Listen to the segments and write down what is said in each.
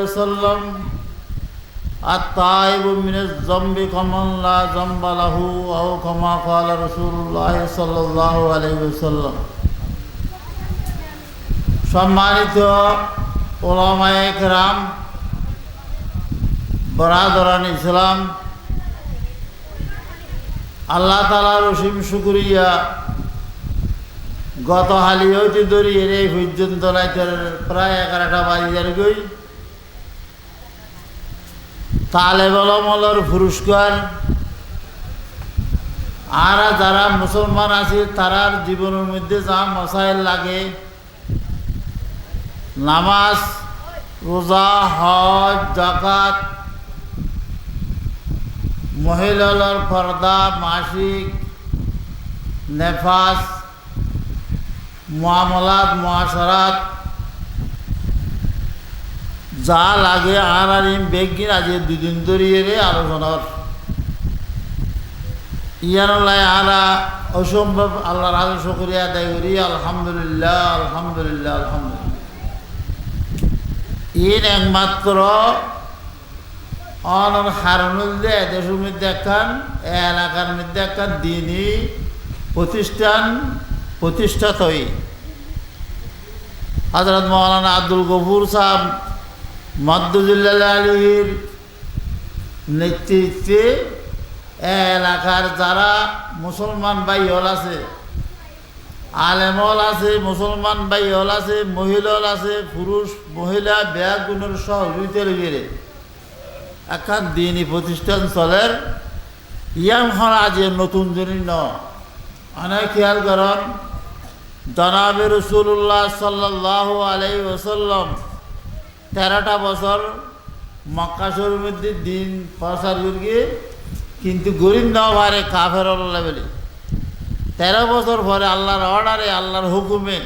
وسلم التائب من الذنب كمن لا ذنب له أو كما قال رسول الله صلى الله عليه وسلم সম্মানিত উলামায়ে কেরাম, বরাদরান ইসলাম, আল্লাহ তাআলার অসীম শুকরিয়া। গত হালি হইতে ধরি এই পর্যন্ত রাতের প্রায় 11টা বাজিয়ে গই তালেব ইলমের পুরস্কার আর যারা মুসলমান আছে তারার জীবনের মধ্যে যা মসাইল লাগে, নামাজ, রোজা, হজ, যাকাত, মহিলার পর্দা, মাসিক, নেফাস, মুআমালাত, মুআশারাত যা লাগে আর বেগিন আজ দুদিন ধরিয়ে আলোচনার ইয়ানুল্লাহ আলা অসম্ভব আল্লাহর হাজার শুকরিয়া আদায় করি। আলহামদুলিল্লাহ, আলহামদুলিল্লাহ, আলহামদুলিল্লাহ। ইন একমাত্র অনর হারুনুল দে দেশের মধ্যে একখান এলাকার মধ্যে একখান দিনই প্রতিষ্ঠান প্রতিষ্ঠাত হই হযরত মাওলানা আব্দুল গফুর সাহেব মদ্দুজুল্লাহ আলীর নেতৃত্বে এলাকার যারা মুসলমান ভাই হল আছে, আলেম হল আছে, মুসলমান ভাই হল আছে, মহিলা হল আছে, পুরুষ মহিলা ব্যাগুণের সহযোগিতা লেগে একখান দিনই প্রতিষ্ঠান চলের ইয়াম হল আজ নতুন জিনিস ন অনেক খেয়াল করেন। জনাবে রাসূলুল্লাহ সাল্লাল্লাহু আলাইহি ওয়াসাল্লাম 13টা বছর মক্কা শরীফের মধ্যে দিন প্রচার করি, কিন্তু গরিব না পারে কাফের লেভেলে 13 বছর পরে আল্লাহর অর্ডারে আল্লাহর হুকুমে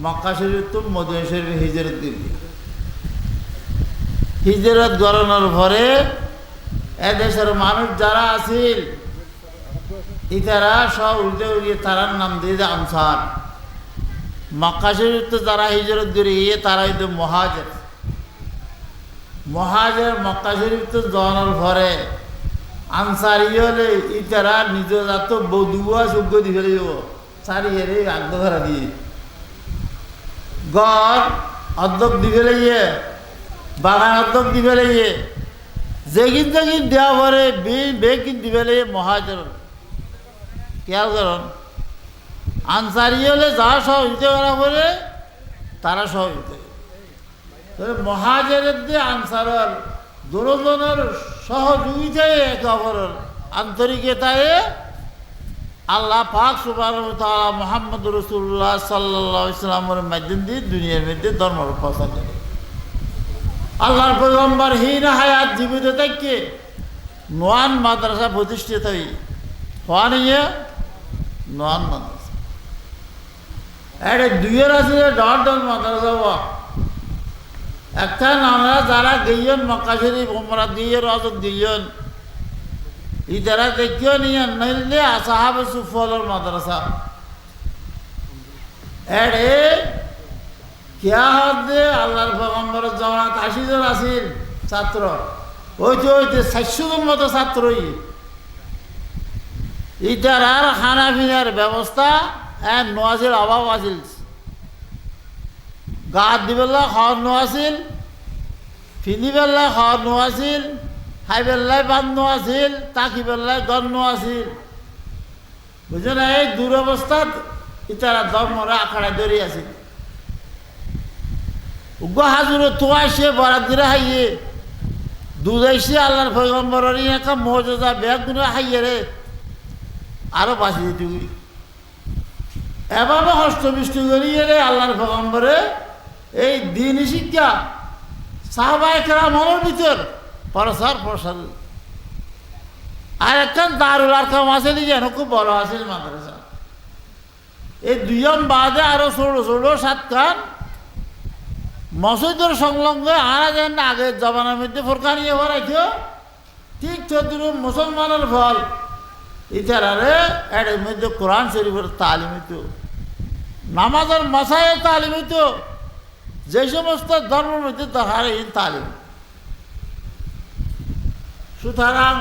মক্কা শরীফ তো মদিনা শরীফে হিজরত করি। হিজরত করানোর পরে এদেশের মানুষ যারা আছিল ইতারা সব উল্টে উল্টে তারার নাম দিয়ে আনসার। মক্কা শরীফ তো যারা হিজরত করে তারাই তো মহাজের মহাজের মক্কা শরীফ তো জনের পরে আনসারি হলে ইতারা নিজ জাত বধুয়া যোগ্য দিয়ে যাব চারিয়ে আগ্রহারা দিয়ে গড় অর্ধক দিবে লাগিয়ে বাগান অর্ধক দিবে লাগিয়ে যেগিন যেগিন দেওয়া পরে বেগিন দিবে লাগে মহাজের। খেয়াল করুন, আনসারি হলে যা সহযোগিতা করা পরে তারা সহযোগিতা মহাজেরের দিয়ে আনসারের দুজনের সহযোগিতায় একে অপরের আন্তরিকতায় আল্লাহ পাক সুবহানাহু ওয়া তাআলা মুহাম্মদ রাসূলুল্লাহ সাল্লাল্লাহু আলাইহি ওয়াসাল্লামের মাধ্যম দিয়ে দুনিয়ার মধ্যে ধর্মের প্রচার করে। আল্লাহর পয়গম্বর হীন হায়াত জীবিত থেকে নোয়ান মাদ্রাসা প্রতিষ্ঠিত হই হওয়া নোয়ান মাদ্রাসা এটা দুইয়ের আছে ডট ডট মাদ্রাসা একটা আমরা যারা গইয়ন মক্কা শরীফ উমরা দিয়ে রজত গইয়ন ইতারা দেখিও নিয়ে নইলে আসহাবে সুফলের মাদ্রাসা এড়ে কিয়া হদে আল্লাহর পয়গম্বরের জামাত 80 জন আছিল ছাত্র, ওইতে 400 জন মতো ছাত্রই ইতারার খানা পিনার ব্যবস্থা নোয়াজের অভাব আছিল। গাত দিবেলা খাওয়ানো আছিল, ফিনিবেলায় খাওয়ানো আছিল, খাইবেলায় বান্ধ আছিল, তাকিবেলায় গণ্য আছিল। বুঝে না, এই দুরবস্থাত ইতারা ধর্মরা আখাড়া ধরে আছিল। উগ্র হাজুরে তোয়াইছে বরাত দিলে হাইয়ে দুধ আইসে আল্লাহর পয়গম্বরের একটা মর্যাদা ব্যাগ গুলো হাইয়ে রে আরো বাঁচি দিতে এভাবে হস্তবিষ্টি করিয়ে রে আল্লাহর পয়গম্বরে এই দিনই শিক্ষা সাহাবায়ে কেরামের ভিতর প্রসার আর একটা দারুল আরকাম আছে যেন খুব বড় আছে মাদ্রাসা। এই দুইজন বাদে আরো ছোট ছোট 7খান মসজিদের সংলগ্ন আর যেন আগের জমানার মধ্যে ফোরকানিয়ে ভরাইতো ঠিক চতুর মুসলমানের ফল ইতারারে এর মধ্যে কোরআন শরীফের তালিম হইতো, নামাজের মশাইয়ের তালিম হইতো, যে সমস্ত ধর্মের মধ্যে দরকার এই তালিম। সুতরাং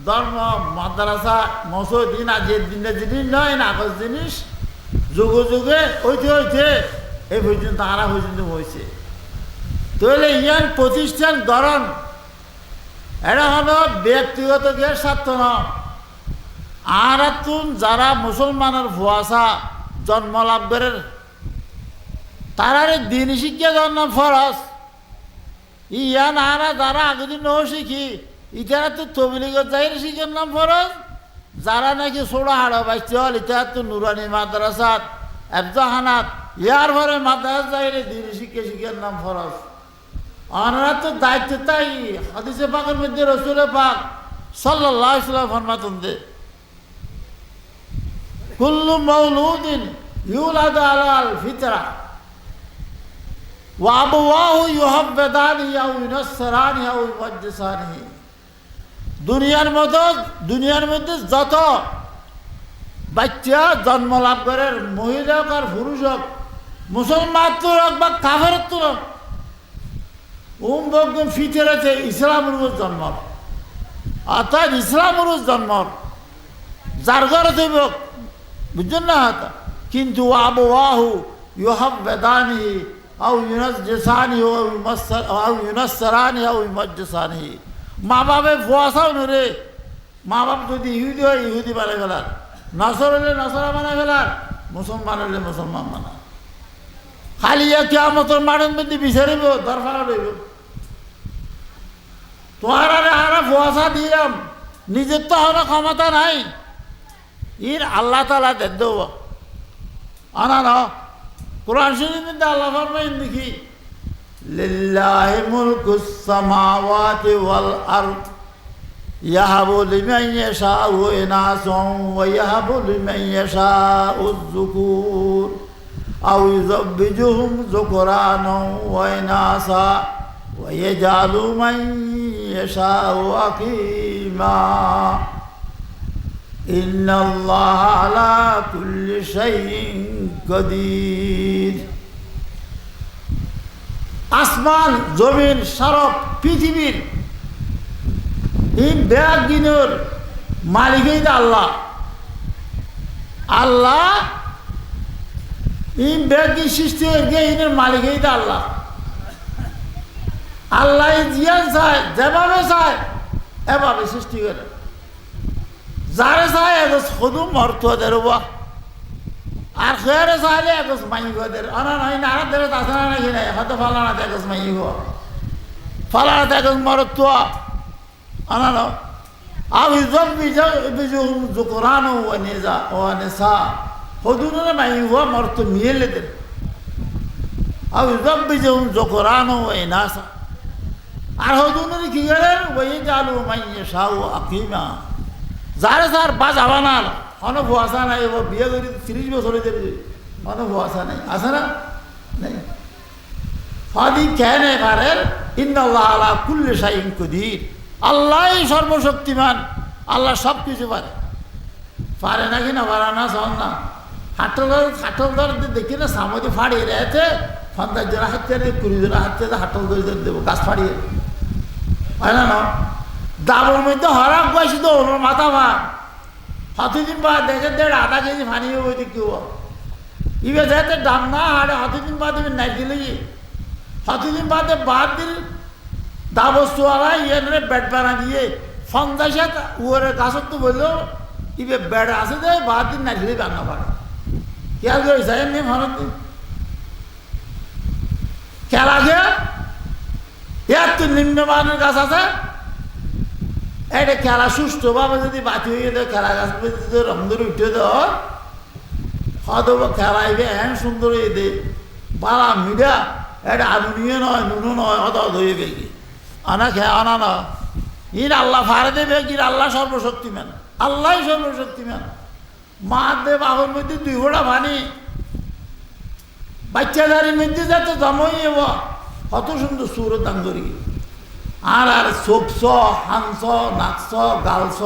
ধর্ম মাদ্রাসা মসজিদ আজের দিনের জিনিস নয়, না আগের জিনিস, যুগে যুগে হইতে এই পর্যন্ত তারা পর্যন্ত হয়েছে। তাহলে ইয়ান প্রতিষ্ঠান গড়ন এটা হলো ব্যক্তিগত গিয়ে স্বার্থ নয়। আর তুন যারা মুসলমানের ভুয়াশা জন্ম লাভ করেন তারারে দিন শিক্ষা জন্ম ফরজ। ইয়ান আরা যারা আগেদিন ন শিখি ইতারা তো তবলিগত যাই শিখার নাম ফরজ। যারা নাকি ছোড়া হাড়া বাইতে হল ইতারা তো নুরানি মাদ্রাসাত এফজাহানাত ইয়ার পরে মাদ্রাসা যাইলে দিন শিক্ষার নাম ফরজ। আনারা তো দায়িত্ব তাই হাদিসে পাকের মধ্যে রসুল পাক সাল্লাল্লাহু আলাইহি ওয়াসাল্লাম ফরমাতেন যে কুল্লু মাউলুদিন ইউলাদু আলাল ফিতরা ওয়া আবওয়াহু ইউহাব্বিদানি আও ইউনাসসারানি আও ইউমাজ্জিসানি। দুনিয়ার মধ্যে যত বাচ্চা জন্ম লাভ করে মহিলা হোক আর পুরুষ হোক, মুসলমান তো হোক বা কাফের তো হোক, বকদম ফিতরাতে ইসলামের উপর জন্ম, অর্থাৎ ইসলামের উপর জন্ম যার ঘরে দেব, বুঝছেন না? কিন্তু আবওয়াহু ইউহাব্বিদানি আও ইউনাজ্জিসানি আও ইউনাসসারানি আও ইউমাজ্জিসানি। মা বাপে ফুয়াশাও নরে, মা বাপ যদি ইহুদি হয় ইহুদি বানাই ফেলার, নসর হলে নসরা বানাই ফেলার, মুসলমান হলে মুসলমান বানা। খালি কিয়ামতের মাঠের মধ্যে বিচারিব দরকার রইব। তোমার আরে ফুয়াশা দিলাম, নিজের তো হওয়ার ক্ষমতা নাই, ইর আল্লাহ তাআলা দেন দেব আনা না। কোরআন শরীফের মধ্যে আল্লাহ ফরমাইন দেখি লিল্লাহি মুলকুস সামাওয়াতি ওয়াল আরদ ইয়াহাবু লিমান ইয়াশাউ ইনাসান ওয়া ইয়াহাবু লিমান ইয়াশাউ যুকুর আও ইউযাব্বিজুহুম যুকরানান ওয়া ইনাসা ওয়া ইয়াজআলু মান ইয়াশাউ আকীমা ইন্নাল্লাহা আলা কুল্লি শাইইন কাদির। আসমান জমিন সারব পৃথিবীর এই ব্যাগিনের মালিকই তো আল্লাহ। আল্লাহ এই ব্যাগি সৃষ্টি হয়ে ইনের মালিকই তো আল্লাহ। আল্লাহ জিয়ান চায়, যেভাবে চায় এভাবে সৃষ্টি করে, যারে চায় এগোজ সদু মর্ত দেরবা আর খেয়ারে চাইলে এগোজ মাইগ দের। আনা নয় না আর দেবে আছে না নাকি নাই, হয়তো ফালানাতে এগোজ মাইগ, ফালানাতে এগোজ মরত্ব আনা ন। আও ইউযাব্বিজুহুম যুকরানা ওয়া নিসা, হদুনে মাইগ মরত মিয়েলে দের। আও ইউযাব্বিজুহুম যুকরানা ওয়া ইনাসা, আর হদুনে কি করেন ওয়া ইয়াজআলু মান ইয়াশাউ আকীমা। যারে যার বাজ আবা না কোনো ভুয়াশা নাই, ও বিয়ে করি 30 বছর হয়ে যাবে, কোনো ভুয়াশা নাই, আছে না? নাই। ফাদি কেন পারেন ইন্নাল্লাহ আলা কুল্লি শাইইন কাদির, আল্লাহই সর্বশক্তিমান, আল্লাহ সব কিছু পারে। পারে নাকি না পারে না শোন না, হাটল ধর দেখি না সামনে ফাড়িয়ে রেখেছে, 50 জন হাতে 20 জন হাতে হাটল ধরে দেবো গাছ ফাড়িয়ে, হয় না? না দাবর মধ্যে হরাক বয়সে তো ওর মাথা ভাঙ, হতদিন বাদ দেখে 1.5 কেজি পানি ওই দিক কেউ ইবে যাতে দাম না হারে, হতদিন বাদ ইবে নাই দিলে হতদিন বাদে বাদ দিল দাবস্তুওয়ালা ইয়ে বেড বানা দিয়ে 50 ওরে গাছত তো বললো ইবে বেড আছে যে বাদ দিন নাই দিলে বানা পারে। খেয়াল করে যায় এমনি ভারত দিন খেয়াল আগে এর তো নিম্নমানের গাছ আছে, এটা খেলা সুস্থভাবে যদি বাতি হয়ে দেয়, খেলা গাছ যদি রং ধরে উঠে দেওয়া হয়তো খেলাইবে হ্যাঁ সুন্দর হয়ে দে বালা মিডা, এটা আলু নিয়ে নয় নুনু নয় হত ধরে বেগি আনা খেয়ে আনা না। ইন আল্লাহ ফারে দেবে কি আল্লাহ সর্বশক্তিমান, আল্লাহ সর্বশক্তিমান। মা দে বাবুর মধ্যে 2 ঘোড়া পানি, বাচ্চাদারির মধ্যে যাতে জমই কত সুন্দর সুর দান করি, আর চোখছ হাংস নাকছ গালছ,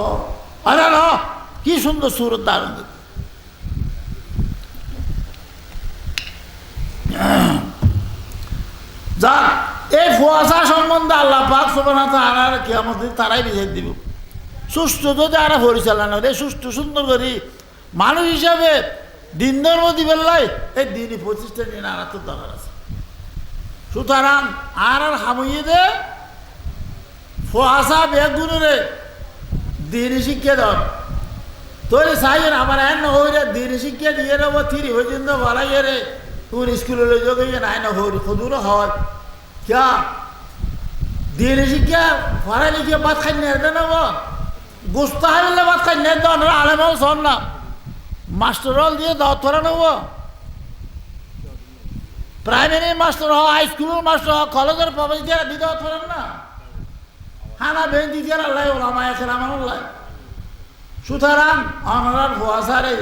আরে না কি সুন্দর সুর দারুণ। যা এই ফুয়াশা সম্বন্ধে আল্লাহ পাক সুবহানাহু ওয়া তাআলার কিয়ামত তারাই বিচার দিব। সুষ্ঠু যদি আর পরিচালনা করে সুষ্ঠু সুন্দর করি মানুষ হিসাবে দিন ধর্ম দিবেন লাই এই দিনই প্রতিষ্ঠা নিয়ে আর তো দরকার আছে। সুতরাং আর হামুয়ে দে ফুয়াশা বেগুনরে দিনই শিক্ষা দেন তোরে সাইন আমার এন হইরে দিনই শিক্ষা দিয়ে নেবো থিরি পর্যন্ত বলা গেলে তোর স্কুলে যোগে নাই না হরি খদুরও হয় क्या দিনই শিক্ষা পড়া লিখে বাদ খাই নেই নেব গুস্তা হাইলে বাদ খাই নেই দেন আলেমাল শোন না মাস্টারল দিয়ে দাও তোরা নেব প্রাইমারি মাস্টার হ হাই স্কুলের মাস্টার হ কলেজের প্রবেশ দিয়ে দিতে তোরেন না হানা বেন দিতে আল্লাহ ওলামা এখন আমার আল্লাহ। সুতরাং অনার ভুয়াশারে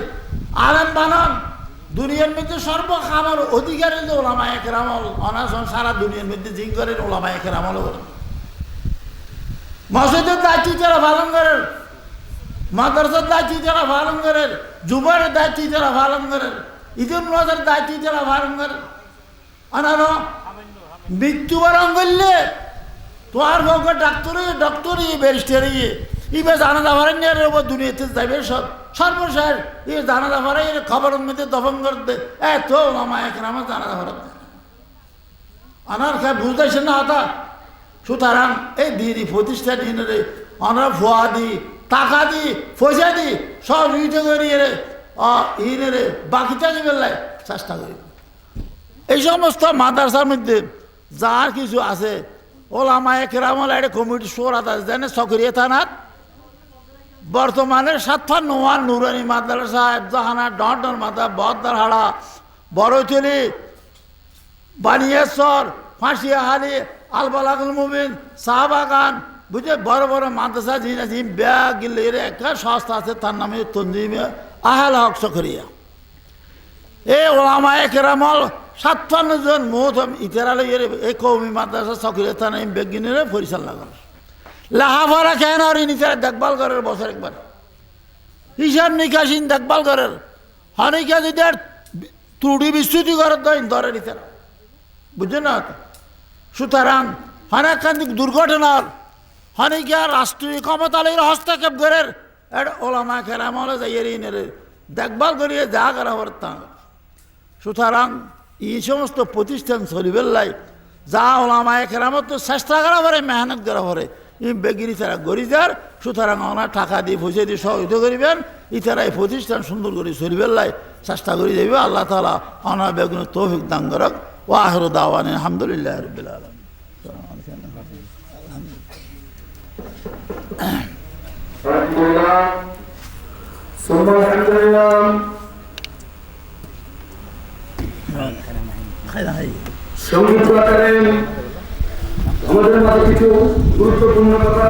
আলেম বানান দুনিয়ার মধ্যে সর্বখামার অধিকারী যে ওলামা একের আমল অনাসন সারা দুনিয়ার মধ্যে জিং করেন ওলামা একের আমল করেন। মসজিদের দায়িত্ব যারা পালন করেন, মাদ্রাসার দায়িত্ব যারা পালন করেন, যুবের দায়িত্ব যারা পালন করেন, ঈদুল নজর দায়িত্ব যারা পালন করেন, অনার মৃত্যুবরণ করলে তোমার পক্ষে ডক্টরি ব্যারিস্টারি ইবে জানাজা পারেন দুনিয়াতে যাবে সব সর্বশেষ এ জানাজা পারে খবরের মধ্যে দফন করতে এত ওলামা এখন আমার জানাজা পারেন আনার খায় বুঝতেছেন না হতা। সুতরাং এই দিনই প্রতিষ্ঠান ইনরে আমরা ভুয়া দি টাকা দি পয়সা দি সব ইটে করিয়ে ইনরে বাকিটা বেলায় চেষ্টা করি। এই সমস্ত মাদ্রাসার মধ্যে যার কিছু আছে ওলামা একরামল একটা কমিটি সোরাত আছে জানে সকরিয়া থানার বর্তমানে ৫৭ নুরানি মাদ্রাসা জাহানা ডর মাথা বদ্দারহাড়া বড়তলি বানিয়েশ্বর ফাঁসিয়াহালি আলবালাগুল মুমিন শাহবাগান বুঝে বড় বড় মাদ্রাসা জিম ব্যাগ গিলে একটা সংস্থা আছে তার নামে তঞ্জিমে আহল হক সকরিয়া। এই ওলামা একরামল ৫৭ জন মোহতম ইতারালে এই কৌমি মাদ্রাসা সকরিয়া থানা বেগিনের পরিচালনা করে লাহাফারা কেন আর ইনিতারা দেখভাল করার বছর একবার হিসাব নিকাশিন দেখভাল করার হনিকা যদি আর ত্রুটি বিস্তুতি করার ধরে নিতারা বুঝছে না। সুতরাং হনাকান্তিক দুর্ঘটনার হনিকা রাষ্ট্রীয় ক্ষমতালের হস্তক্ষেপ করার এটা ওলামা কেরামলে যাইয়ে ইনের দেখভাল করিয়ে যা করা হর তা। সুতরাং এই সমস্ত প্রতিষ্ঠান চলিবের লাই যা ওলামা কেরামত তো চেষ্টা করা পরে মেহনত করা পরে বেগিরি তারা গরিদার। সুতরাং ওনার টাকা দিয়ে পয়সা দিয়ে সহযোগিতা করিবেন ইতারা এই প্রতিষ্ঠান সুন্দর করে চলিবেন লাই চেষ্টা করে যাবে। আল্লাহ তাআলা ওনার বেগুনের তৌফিক দান করক। ওয়া আখিরু দাওয়ানা আলহামদুলিল্লাহি রাব্বিল আলামিন। সঙ্গীত আমাদের মাঝে কিছু গুরুত্বপূর্ণ কথা